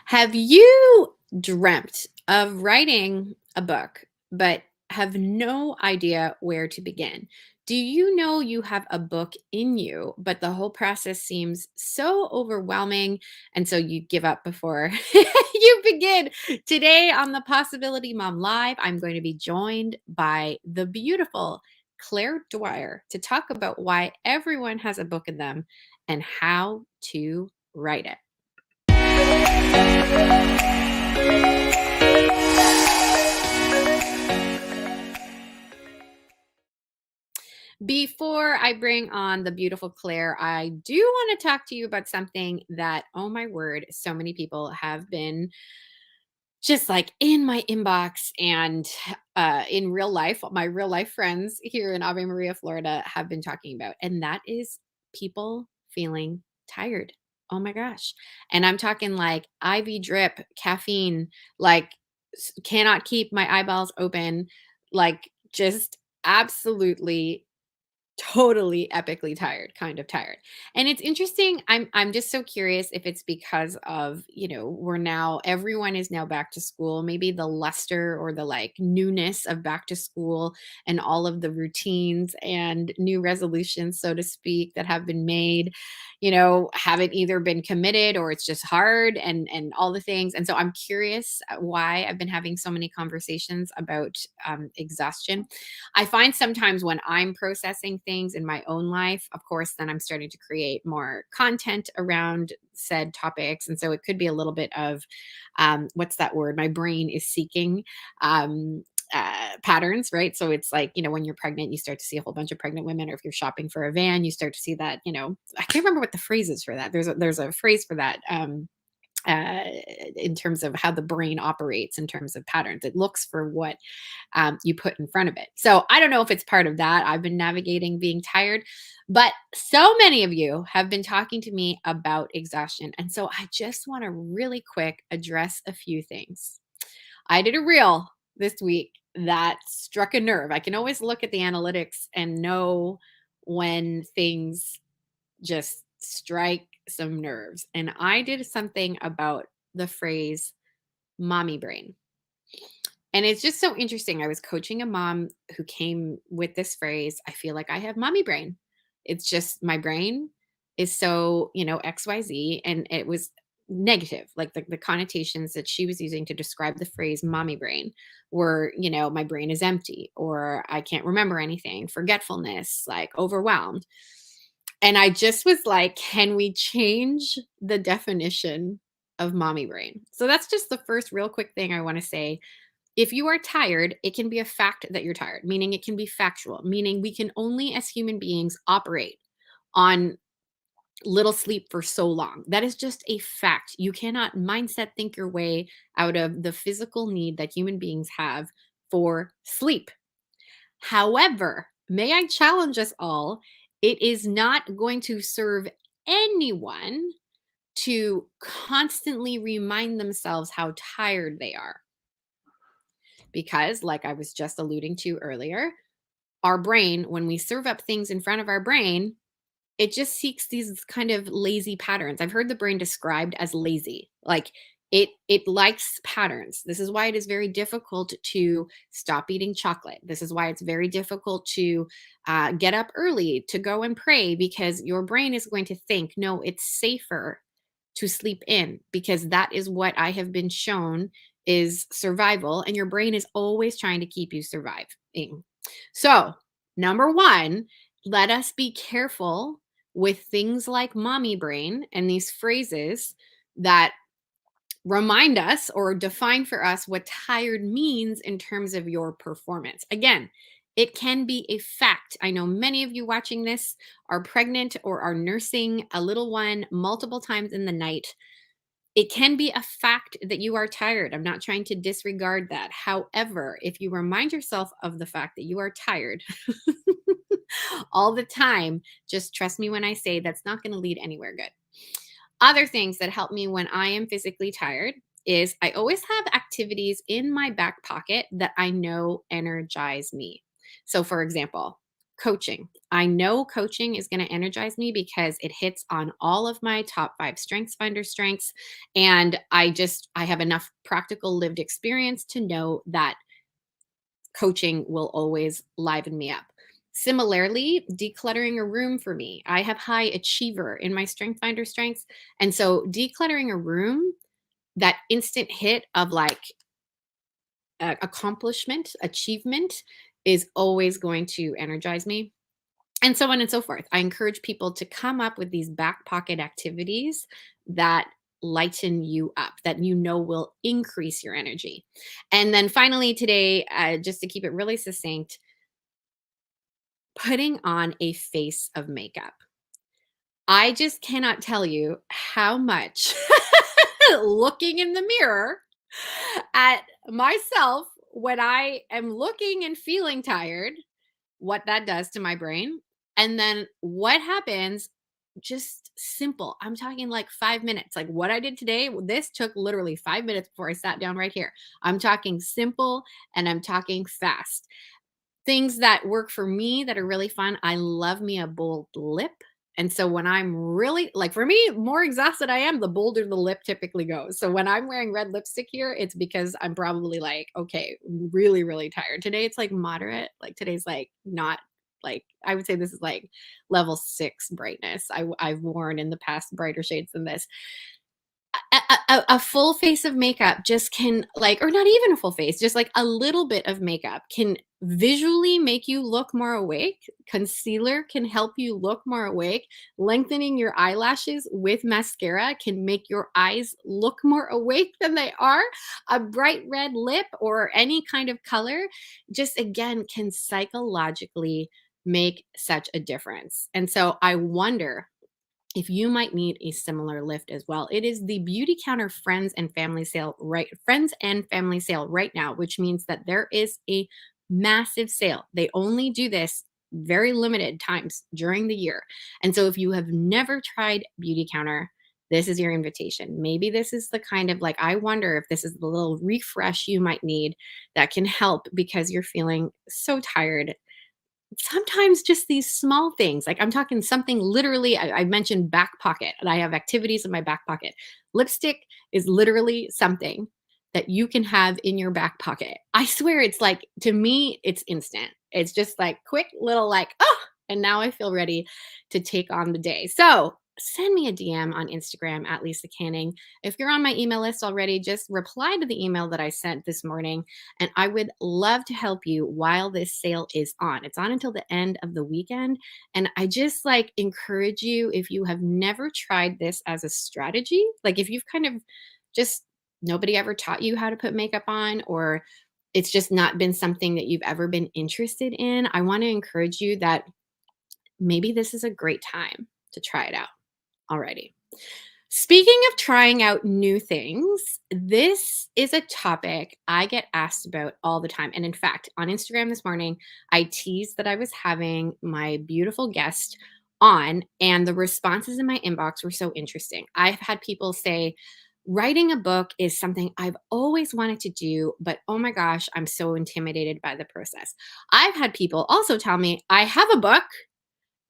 Have you dreamt of writing a book, but have no idea where to begin? Do you know you have a book in you, but the whole process seems so overwhelming, and so you give up before you begin? Today on the Possibility Mom Live, I'm going to be joined by the beautiful Claire Dwyer to talk about why everyone has a book in them and how to write it. Before I bring on the beautiful Claire, I do want to talk to you about something that, oh my word, so many people have been just like in my inbox and in real life. My real life friends here in Ave Maria, Florida, have been talking about, and that is people feeling tired. Oh my gosh. And I'm talking like IV drip, caffeine, like cannot keep my eyeballs open, like just absolutely totally epically tired, kind of tired. And it's interesting. I'm just so curious if it's because of, we're now everyone is now back to school, maybe the luster or the like newness of back to school and all of the routines and new resolutions, so to speak, that have been made, haven't either been committed or it's just hard and all the things. And so I'm curious why I've been having so many conversations about exhaustion. I find sometimes when I'm processing things in my own life, of course, then I'm starting to create more content around said topics. And so it could be a little bit of what's that word? My brain is seeking patterns, right? So it's like, when you're pregnant, you start to see a whole bunch of pregnant women, or if you're shopping for a van, you start to see that, I can't remember what the phrase is for that. There's a phrase for that. Uh, in terms of how the brain operates in terms of patterns. It looks for what you put in front of it. So I don't know if it's part of that. I've been navigating being tired, but so many of you have been talking to me about exhaustion. And so I just want to really quick address a few things. I did a reel this week that struck a nerve. I can always look at the analytics and know when things just strike some nerves. And I did something about the phrase mommy brain. And it's just so interesting. I was coaching a mom who came with this phrase, I feel like I have mommy brain. It's just my brain is so, XYZ. And it was negative. Like the connotations that she was using to describe the phrase mommy brain were, my brain is empty, or I can't remember anything, forgetfulness, like overwhelmed. And I just was like, can we change the definition of mommy brain? So that's just the first real quick thing I want to say. If you are tired, it can be a fact that you're tired, meaning it can be factual, meaning we can only as human beings operate on little sleep for so long. That is just a fact. You cannot mindset think your way out of the physical need that human beings have for sleep. However, may I challenge us all, it is not going to serve anyone to constantly remind themselves how tired they are. Because, like I was just alluding to earlier, our brain, when we serve up things in front of our brain, it just seeks these kind of lazy patterns. I've heard the brain described as lazy. Like it likes patterns. This is why it is very difficult to stop eating chocolate. This is why it's very difficult to get up early to go and pray, because your brain is going to think, no, it's safer to sleep in, because that is what I have been shown is survival, and your brain is always trying to keep you surviving. So, number one, let us be careful with things like mommy brain and these phrases that remind us or define for us what tired means in terms of your performance. Again, it can be a fact. I know many of you watching this are pregnant or are nursing a little one multiple times in the night. It can be a fact that you are tired. I'm not trying to disregard that. However, if you remind yourself of the fact that you are tired all the time, just trust me when I say that's not going to lead anywhere good. Other things that help me when I am physically tired is I always have activities in my back pocket that I know energize me. So, for example, Coaching. I know coaching is going to energize me because it hits on all of my top 5 strengths finder strengths, and I have enough practical lived experience to know that coaching will always liven me up. Similarly, decluttering a room for me. I have high achiever in my strength finder strengths, and so decluttering a room, that instant hit of like accomplishment, achievement is always going to energize me, and so on and so forth. I encourage people to come up with these back pocket activities that lighten you up, that you know will increase your energy. And then finally, today, just to keep it really succinct, putting on a face of makeup. I just cannot tell you how much looking in the mirror at myself when I am looking and feeling tired, what that does to my brain. And then what happens, just simple. I'm talking like 5 minutes. Like what I did today, this took literally 5 minutes before I sat down right here. I'm talking simple and I'm talking fast. Things that work for me that are really fun. I love me a bold lip. And so when I'm really like for me, more exhausted I am, the bolder the lip typically goes. So when I'm wearing red lipstick here, it's because I'm probably like, okay, really, really tired. Today it's like moderate. Like today's like not like I would say this is like level 6 brightness. I've worn in the past brighter shades than this. A full face of makeup just can like or not even a full face, just like a little bit of makeup can visually make you look more awake. Concealer can help you look more awake. Lengthening your eyelashes with mascara can make your eyes look more awake than they are. A bright red lip or any kind of color just again can psychologically make such a difference. And so I wonder if you might need a similar lift as well. It is the Beauty Counter Friends and Family Sale right now, which means that there is a massive sale. They only do this very limited times during the year. And so if you have never tried Beauty Counter, this is your invitation. Maybe this is the kind of like, I wonder if this is the little refresh you might need that can help because you're feeling so tired. Sometimes just these small things, like I'm talking something literally, I mentioned back pocket, and I have activities in my back pocket. Lipstick is literally something that you can have in your back pocket. I swear it's like, to me, it's instant. It's just like quick little like, oh, and now I feel ready to take on the day. So send me a DM on Instagram at Lisa Canning. If you're on my email list already, just reply to the email that I sent this morning and I would love to help you while this sale is on. It's on until the end of the weekend. And I just like encourage you, if you have never tried this as a strategy, like if you've kind of just nobody ever taught you how to put makeup on, or it's just not been something that you've ever been interested in, I want to encourage you that maybe this is a great time to try it out already. Speaking of trying out new things, this is a topic I get asked about all the time. And in fact, on Instagram this morning, I teased that I was having my beautiful guest on, and the responses in my inbox were so interesting. I've had people say, writing a book is something I've always wanted to do, but oh my gosh, I'm so intimidated by the process. I've had people also tell me, I have a book,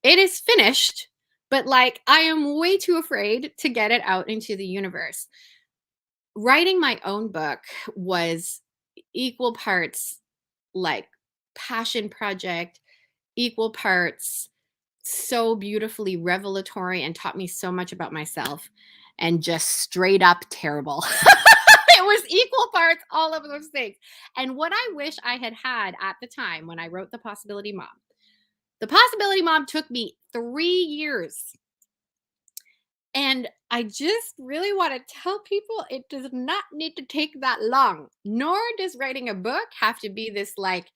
it is finished, but like I am way too afraid to get it out into the universe. Writing my own book was equal parts like passion project, equal parts so beautifully revelatory and taught me so much about myself, and just straight up terrible. It was equal parts, all of those things. And what I wish I had had at the time when I wrote The Possibility Mom took me 3 years. And I just really want to tell people it does not need to take that long, nor does writing a book have to be this like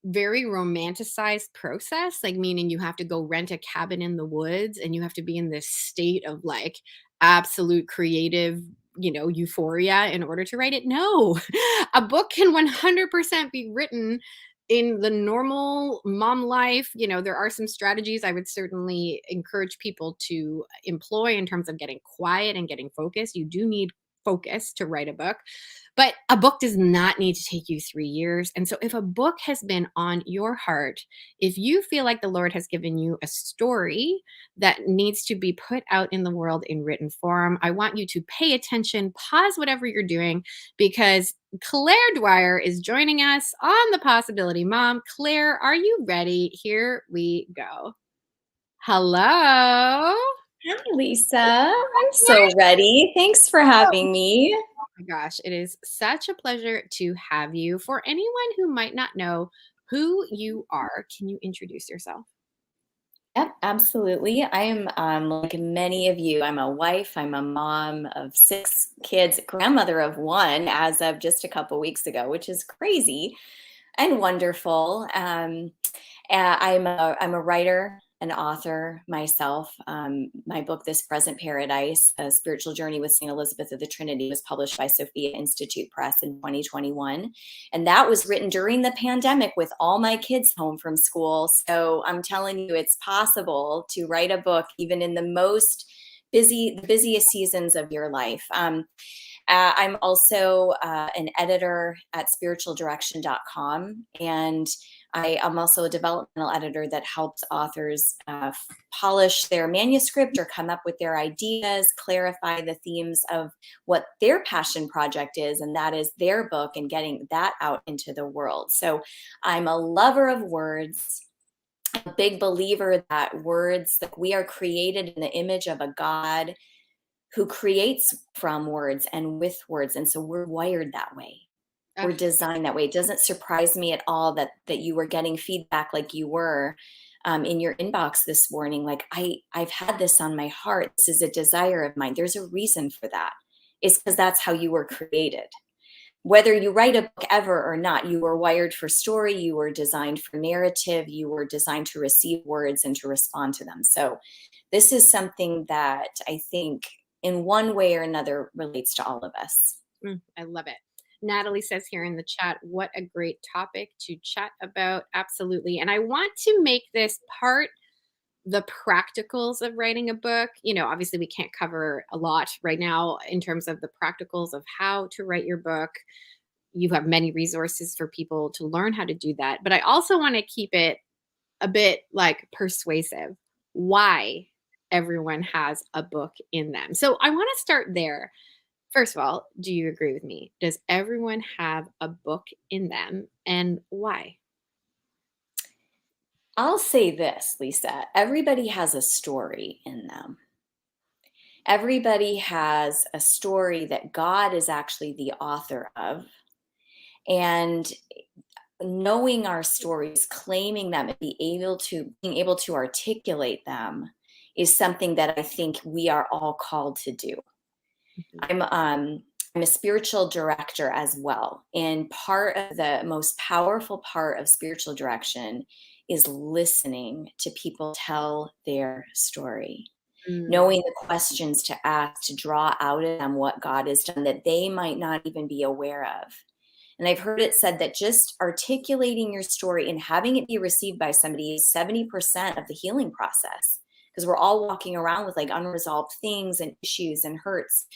very romanticized process, like meaning you have to go rent a cabin in the woods and you have to be in this state of like absolute creative, euphoria in order to write it. No, a book can 100% be written in the normal mom life. There are some strategies I would certainly encourage people to employ in terms of getting quiet and getting focused. You do need focus to write a book. But a book does not need to take you 3 years. And so, if a book has been on your heart, if you feel like the Lord has given you a story that needs to be put out in the world in written form, I want you to pay attention, pause whatever you're doing, because Claire Dwyer is joining us on the Possibility Mom. Claire, are you ready? Here we go. Hello. Hi, Lisa. I'm so ready. Thanks for having me. Oh my gosh, it is such a pleasure to have you. For anyone who might not know who you are, can you introduce yourself? Yep, absolutely. I am like many of you. I'm a wife. I'm a mom of 6 kids, grandmother of 1 as of just a couple weeks ago, which is crazy and wonderful. I'm a writer, an author myself. My book, This Present Paradise, A Spiritual Journey with St. Elizabeth of the Trinity, was published by Sophia Institute Press in 2021. And that was written during the pandemic with all my kids home from school. So I'm telling you, it's possible to write a book even in the busiest seasons of your life. I'm also an editor at spiritualdirection.com, and I am also a developmental editor that helps authors polish their manuscript or come up with their ideas, clarify the themes of what their passion project is, and that is their book, and getting that out into the world. So I'm a lover of words, a big believer that words, that we are created in the image of a God who creates from words and with words. And so we're wired that way. We're Ugh, designed that way. It doesn't surprise me at all that you were getting feedback like you were in your inbox this morning. Like, I've had this on my heart. This is a desire of mine. There's a reason for that. It's because that's how you were created. Whether you write a book ever or not, you were wired for story, you were designed for narrative, you were designed to receive words and to respond to them. So this is something that I think in one way or another relates to all of us. I love it. Natalie says here in the chat, what a great topic to chat about. Absolutely. And I want to make this part the practicals of writing a book. Obviously, we can't cover a lot right now in terms of the practicals of how to write your book. You have many resources for people to learn how to do that. But I also want to keep it a bit like persuasive. Why everyone has a book in them. So I want to start there. First of all, do you agree with me? Does everyone have a book in them, and why? I'll say this, Lisa, everybody has a story in them. Everybody has a story that God is actually the author of. And knowing our stories, claiming them, and being able to articulate them is something that I think we are all called to do. Mhm. I'm a spiritual director as well. And part of the most powerful part of spiritual direction is listening to people tell their story, Mm, knowing the questions to ask, to draw out of them what God has done that they might not even be aware of. And I've heard it said that just articulating your story and having it be received by somebody is 70% of the healing process, because we're all walking around with like unresolved things and issues and hurts.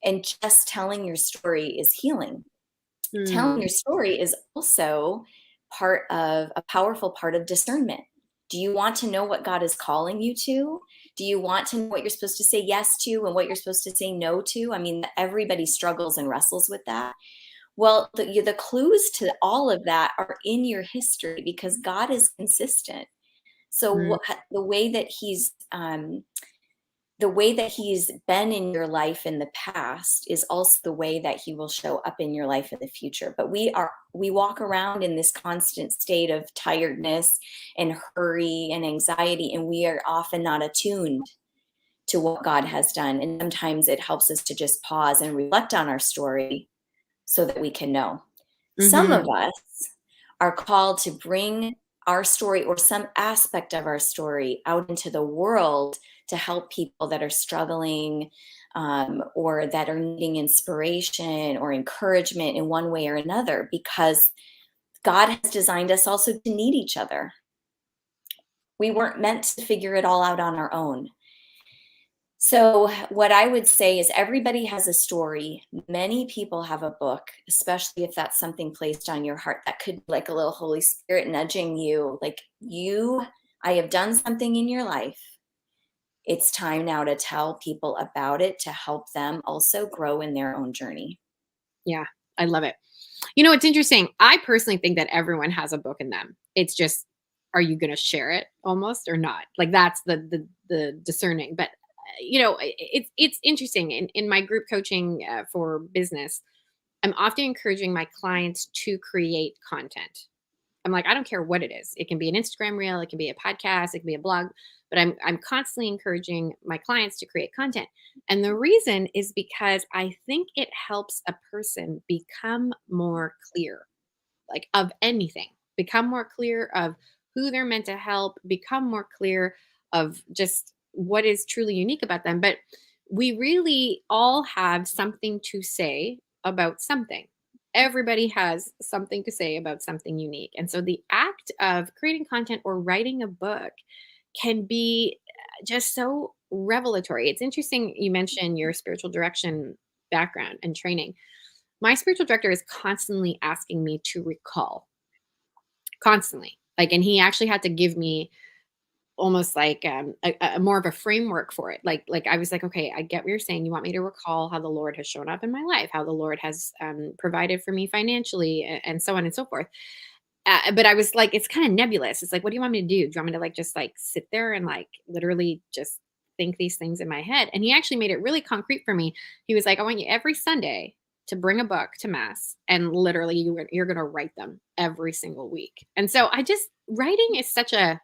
And just telling your story is healing. Telling mm, your story is also part of a powerful part of discernment. Do you want to know what God is calling you to? Do you want to know what you're supposed to say yes to and what you're supposed to say no to? I mean, everybody struggles and wrestles with that. Well, the clues to all of that are in your history, because God is consistent. So mm, the way that he's been in your life in the past is also the way that he will show up in your life in the future. But we walk around in this constant state of tiredness and hurry and anxiety, and we are often not attuned to what God has done. And sometimes it helps us to just pause and reflect on our story so that we can know. Some of mhm, us are called to bring our story or some aspect of our story out into the world to help people that are struggling, or that are needing inspiration or encouragement in one way or another, because God has designed us also to need each other. We weren't meant to figure it all out on our own. So, what I would say is everybody has a story. Many people have a book, especially if that's something placed on your heart that could be like a little Holy Spirit nudging you, like, I have done something in your life. It's time now to tell people about it to help them also grow in their own journey. Yeah, I love it. You know, it's interesting. I personally think that everyone has a book in them. It's just, are you going to share it almost or not? Like that's the discerning. But it's interesting in my group coaching for business. I'm often encouraging my clients to create content. I'm like, I don't care what it is. It can be an Instagram reel, it can be a podcast, it can be a blog, but I'm constantly encouraging my clients to create content. And the reason is because I think it helps a person become more clear, like of anything, become more clear of who they're meant to help, become more clear of just what is truly unique about them. But we really all have something to say about something. Everybody has something to say about something unique. And so the act of creating content or writing a book can be just so revelatory. It's interesting you mentioned your spiritual direction background and training. My spiritual director is constantly asking me to recall, constantly. Like, and he actually had to give me almost like a more of a framework for it. Like I was like, okay, I get what you're saying. You want me to recall how the Lord has shown up in my life, how the Lord has provided for me financially, and so on and so forth. But I was like, it's kind of nebulous. It's like, what do you want me to do? Do you want me to like just like sit there and like literally just think these things in my head? And he actually made it really concrete for me. He was like, I want you every Sunday to bring a book to mass, and literally you're going to write them every single week. And so writing is such a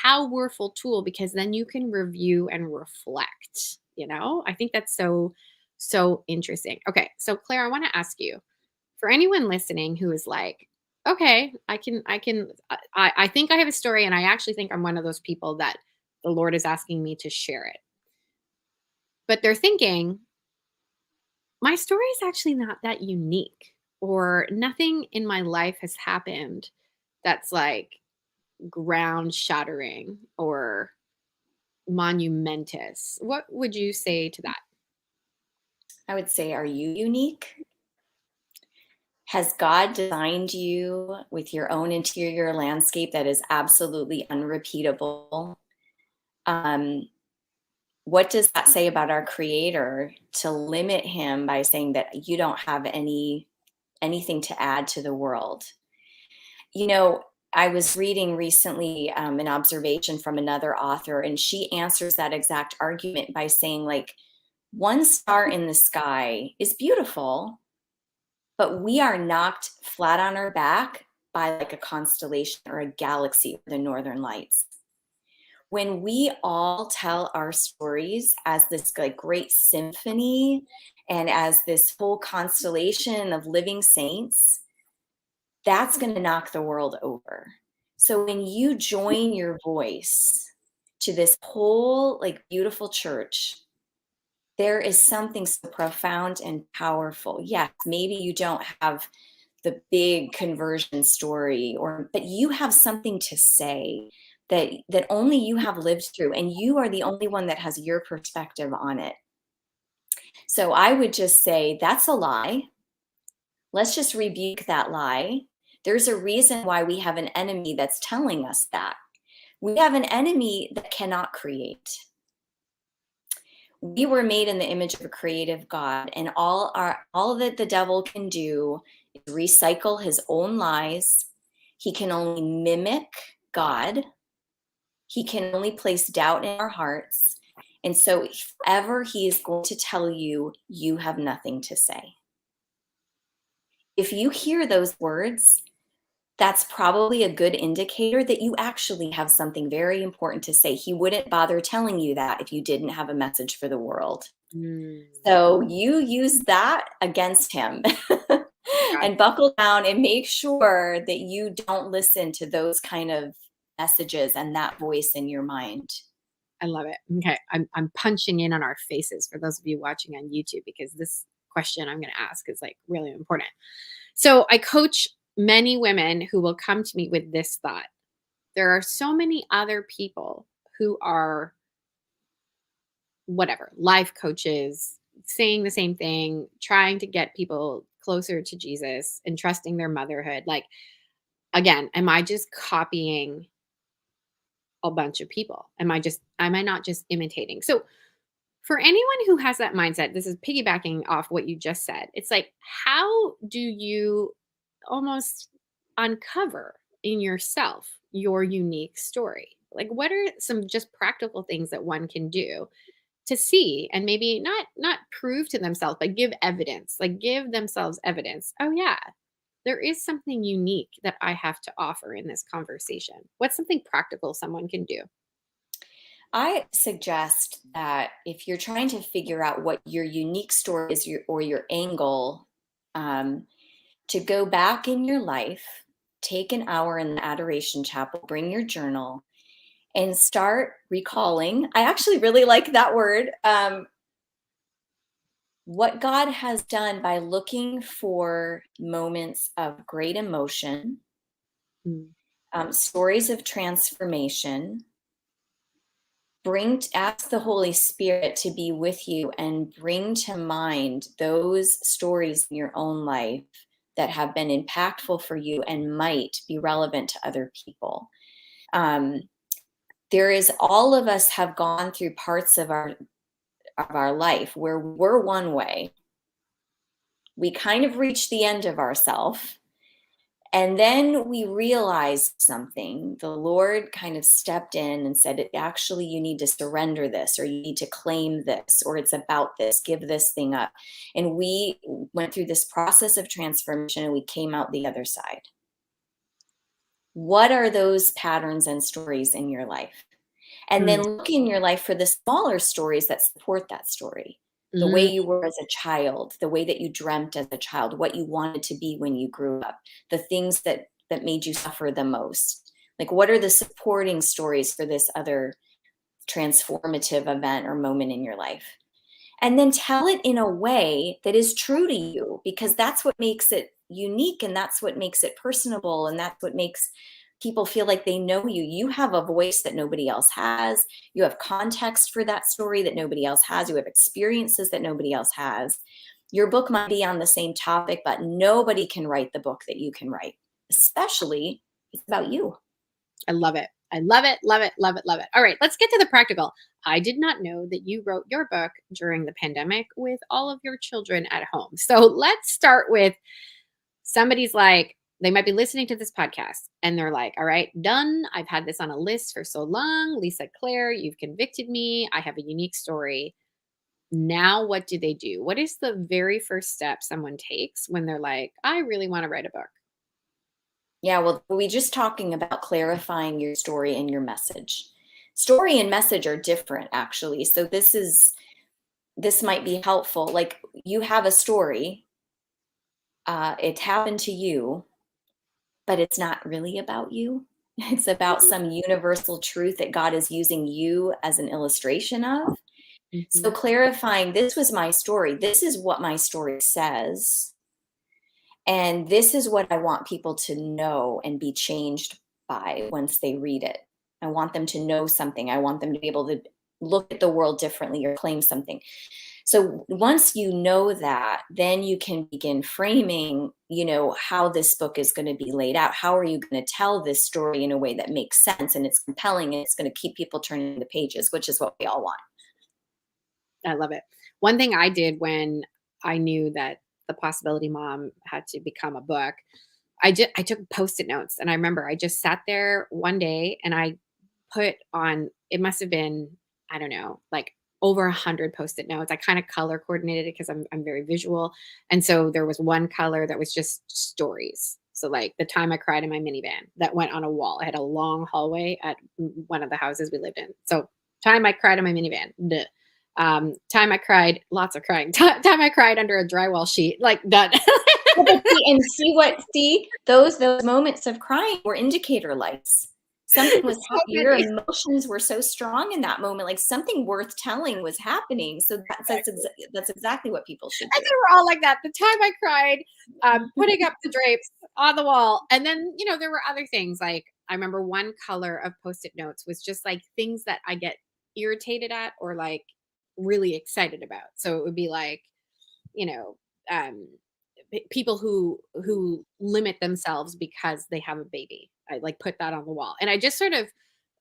powerful tool because then you can review and reflect. I think that's so interesting. Okay, so Claire, I want to ask you, for anyone listening who is like, okay, I think I have a story, and I actually think I'm one of those people that the Lord is asking me to share it, but they're thinking my story is actually not that unique, or nothing in my life has happened that's like ground shattering or monumentous. What would you say to that? I would say, are you unique? Has God designed you with your own interior landscape that is absolutely unrepeatable? Um, what does that say about our creator to limit him by saying that you don't have anything to add to the world? You know, I was reading recently an observation from another author, and she answers that exact argument by saying, like, one star in the sky is beautiful, but we are knocked flat on our back by like a constellation or a galaxy, or the northern lights. When we all tell our stories as this like great symphony and as this whole constellation of living saints, that's going to knock the world over. So when you join your voice to this whole like beautiful church, there is something so profound and powerful. Yes, maybe you don't have the big conversion story, but you have something to say that only you have lived through, and you are the only one that has your perspective on it. So I would just say that's a lie. Let's just rebuke that lie. There's a reason why we have an enemy that's telling us that. We have an enemy that cannot create. We were made in the image of a creative God, and all that the devil can do is recycle his own lies. He can only mimic God. He can only place doubt in our hearts. And so forever he is going to tell you, you have nothing to say. If you hear those words, that's probably a good indicator that you actually have something very important to say. He wouldn't bother telling you that if you didn't have a message for the world. Mm, So you use that against him God, and buckle down and make sure that you don't listen to those kind of messages and that voice in your mind. I love it. Okay, I'm punching in on our faces for those of you watching on YouTube, because this question I'm going to ask is like really important. So I coach many women who will come to me with this thought: there are so many other people who are whatever, life coaches saying the same thing, trying to get people closer to Jesus and trusting their motherhood. Like, again, am I just copying a bunch of people? Am I not just imitating? So, for anyone who has that mindset, this is piggybacking off what you just said. It's like, how do you almost uncover in yourself your unique story? Like, what are some just practical things that one can do to see and maybe not prove to themselves, but give evidence, like give themselves evidence. Oh yeah, there is something unique that I have to offer in this conversation. What's something practical someone can do? I suggest that if you're trying to figure out what your unique story is, or your angle, um, to go back in your life, take an hour in the adoration chapel, bring your journal, and start recalling. I actually really like that word. What God has done by looking for moments of great emotion, Mm, stories of transformation. Ask the Holy Spirit to be with you and bring to mind those stories in your own life that have been impactful for you and might be relevant to other people. Um, there is All of us have gone through parts of our life where we're one way. We kind of reach the end of ourself. And then we realized something. The Lord kind of stepped in and said, actually, you need to surrender this, or you need to claim this, or it's about this, give this thing up. And we went through this process of transformation and we came out the other side. What are those patterns and stories in your life? And mm, then look in your life for the smaller stories that support that story. The way mm. you were as a child, the way that you dreamt as a child, what you wanted to be when you grew up, the things that made you suffer the most. Like, what are the supporting stories for this other transformative event or moment in your life? And then tell it in a way that is true to you, because that's what makes it unique, and that's what makes it personable, and that's what makes people feel like they know you. You have a voice that nobody else has. You have context for that story that nobody else has. You have experiences that nobody else has. Your book might be on the same topic, but nobody can write the book that you can write, especially if it's about you. I love it. I love it, love it, love it, love it. All right, let's get to the practical. I did not know that you wrote your book during the pandemic with all of your children at home. So let's start with somebody's like, they might be listening to this podcast and they're like, all right, done. I've had this on a list for so long. Lisa, Claire, you've convicted me. I have a unique story. Now, what do they do? What is the very first step someone takes when they're like, I really want to write a book? Yeah, well, we just talking about clarifying your story and your message. Story and message are different, actually. So this might be helpful. Like, you have a story, it happened to you, but it's not really about you. It's about some universal truth that God is using you as an illustration of. So Mhm. clarifying, this was my story. This is what my story says. And this is what I want people to know and be changed by once they read it. I want them to know something. I want them to be able to look at the world differently or claim something. So once you know that, then you can begin framing, how this book is going to be laid out. How are you going to tell this story in a way that makes sense and it's compelling and it's going to keep people turning the pages, which is what we all want. I love it. One thing I did when I knew that The Possibility Mom had to become a book, I took Post-it notes, and I remember I just sat there one day and I put on, it must have been, I don't know, like over 100 Post-it notes. I kind of color coordinated it because I'm very visual. And so there was one color that was just stories. So like the time I cried in my minivan, that went on a wall. I had a long hallway at one of the houses we lived in. So time I cried in my minivan. Duh. Time I cried, lots of crying. Time I cried under a drywall sheet, like done. Well, but see those moments of crying were indicator lights. Something was So Your funny. emotions were so strong in that moment, like something worth telling was happening. So that's exactly what people should And do. they were all like that. The time I cried, putting up the drapes on the wall. And then, there were other things. Like I remember one color of Post-it notes was just like things that I get irritated at, or like really excited about. So it would be like, you know, um, people who limit themselves because they have a baby. I like put that on the wall. And I just sort of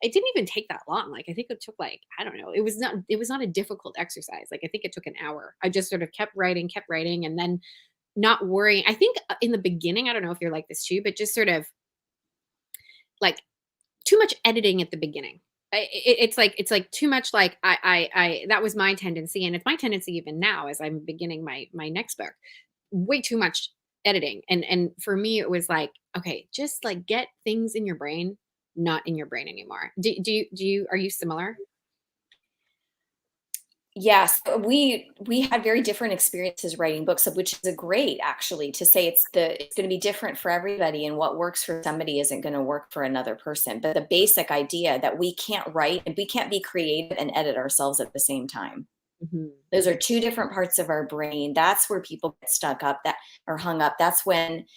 it didn't even take that long. Like I think it took like, I don't know, it was not a difficult exercise. Like I think it took an hour. I just sort of kept writing and then not worrying. I think in the beginning, I don't know if you're like this too, but just sort of like too much editing at the beginning. It's like too much. Like I that was my tendency, and it's my tendency even now as I'm beginning my next book. Way too much editing, and for me it was like, okay, just like get things in your brain, not in your brain anymore. Do you are you similar? Yes, we had very different experiences writing books, which is a great actually to say it's going to be different for everybody, and what works for somebody isn't going to work for another person. But the basic idea that we can't write and we can't be creative and edit ourselves at the same time. Mhm. Those are two different parts of our brain. That's where people get stuck up that or hung up. That's when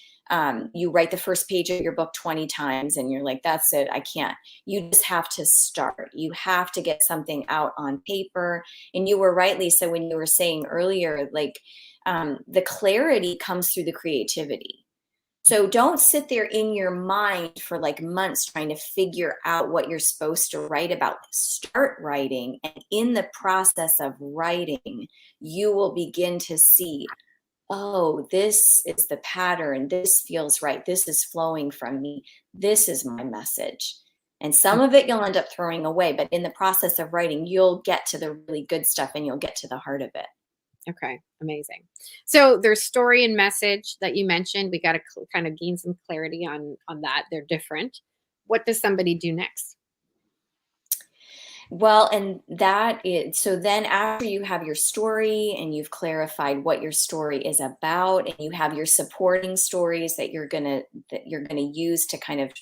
you write the first page of your book 20 times and you're like, that's it, I can't. You just have to start. You have to get something out on paper. And you were right, Lisa, when you were saying earlier, like the clarity comes through the creativity. So don't sit there in your mind for like months trying to figure out what you're supposed to write about. Start writing, and in the process of writing, you will begin to see, oh, this is the pattern. This feels right. This is flowing from me. This is my message. And some of it you'll end up throwing away, but in the process of writing, you'll get to the really good stuff and you'll get to the heart of it. Okay, amazing. So there's story and message that you mentioned. We got to kind of gain some clarity on that. They're different. What does somebody do next? Well, and that is so then after you have your story and you've clarified what your story is about and you have your supporting stories that you're going to use to kind of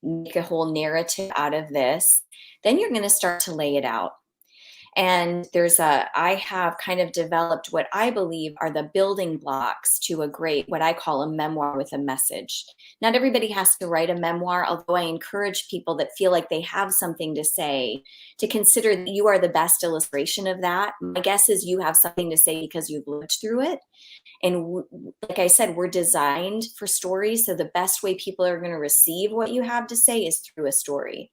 make a whole narrative out of this, then you're going to start to lay it out. And I have kind of developed what I believe are the building blocks to a great, what I call a memoir with a message. Not everybody has to write a memoir, although I encourage people that feel like they have something to say to consider that you are the best illustration of that. My guess is you have something to say because you've lived through it. And like I said, we're designed for stories. So the best way people are going to receive what you have to say is through a story.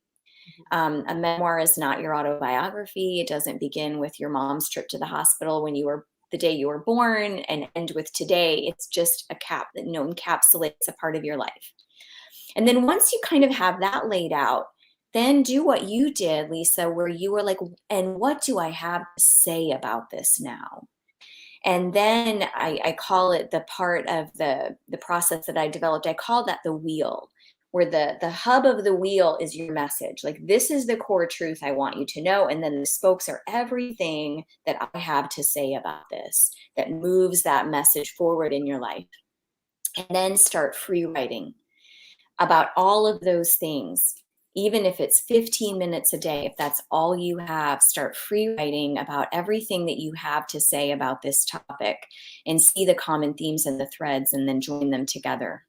A memoir is not your autobiography. It doesn't begin with your mom's trip to the hospital when you were the day you were born and end with today. It's just a cap that encapsulates a part of your life. And then once you kind of have that laid out, then do what you did, Lisa, where you were like, and what do I have to say about this now? And then I call it the part of the process that I developed. I call that the wheel, where the hub of the wheel is your message. Like this is the core truth I want you to know. And then the spokes are everything that I have to say about this that moves that message forward in your life. And then start free writing about all of those things. Even if it's 15 minutes a day, if that's all you have, start free writing about everything that you have to say about this topic and see the common themes and the threads and then join them together.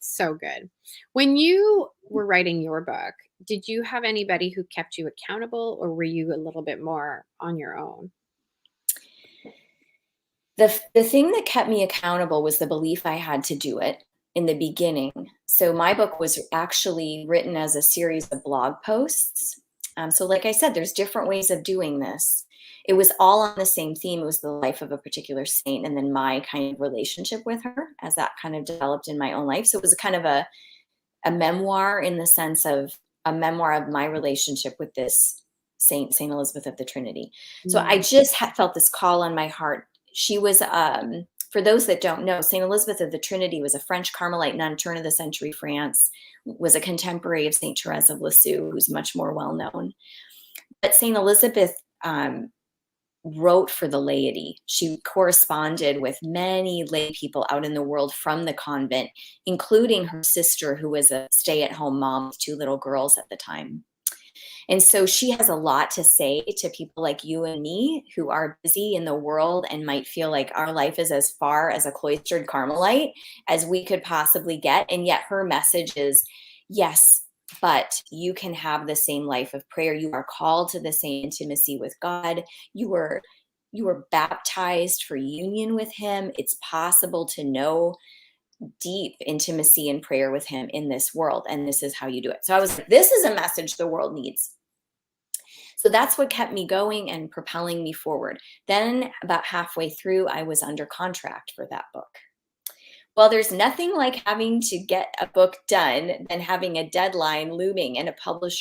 So good. When you were writing your book, did you have anybody who kept you accountable, or were you a little bit more on your own? The thing that kept me accountable was the belief I had to do it in the beginning. So my book was actually written as a series of blog posts. So like I said, there's different ways of doing this. It was all on the same theme. It was the life of a particular saint and then my kind of relationship with her as that kind of developed in my own life. So it was kind of a memoir in the sense of a memoir of my relationship with this Saint Elizabeth of the Trinity. So I Mm. just felt this call on my heart. She was, for those that don't know, Saint Elizabeth of the Trinity was a French Carmelite nun, turn of the century France, was a contemporary of Saint Therese of Lisieux, who's much more well known. But Saint Elizabeth wrote for the laity. She corresponded with many lay people out in the world from the convent, including her sister, who was a stay-at-home mom with two little girls at the time. And so she has a lot to say to people like you and me who are busy in the world and might feel like our life is as far as a cloistered Carmelite as we could possibly get. And yet her message is, yes, but you can have the same life of prayer. You are called to the same intimacy with God. You were baptized for union with him. It's possible to know deep intimacy and prayer with him in this world, and this is how you do it. So I was like, this is a message the world needs. So that's what kept me going and propelling me forward. Then about halfway through, I was under contract for that book. Well, there's nothing like having to get a book done than having a deadline looming and a publisher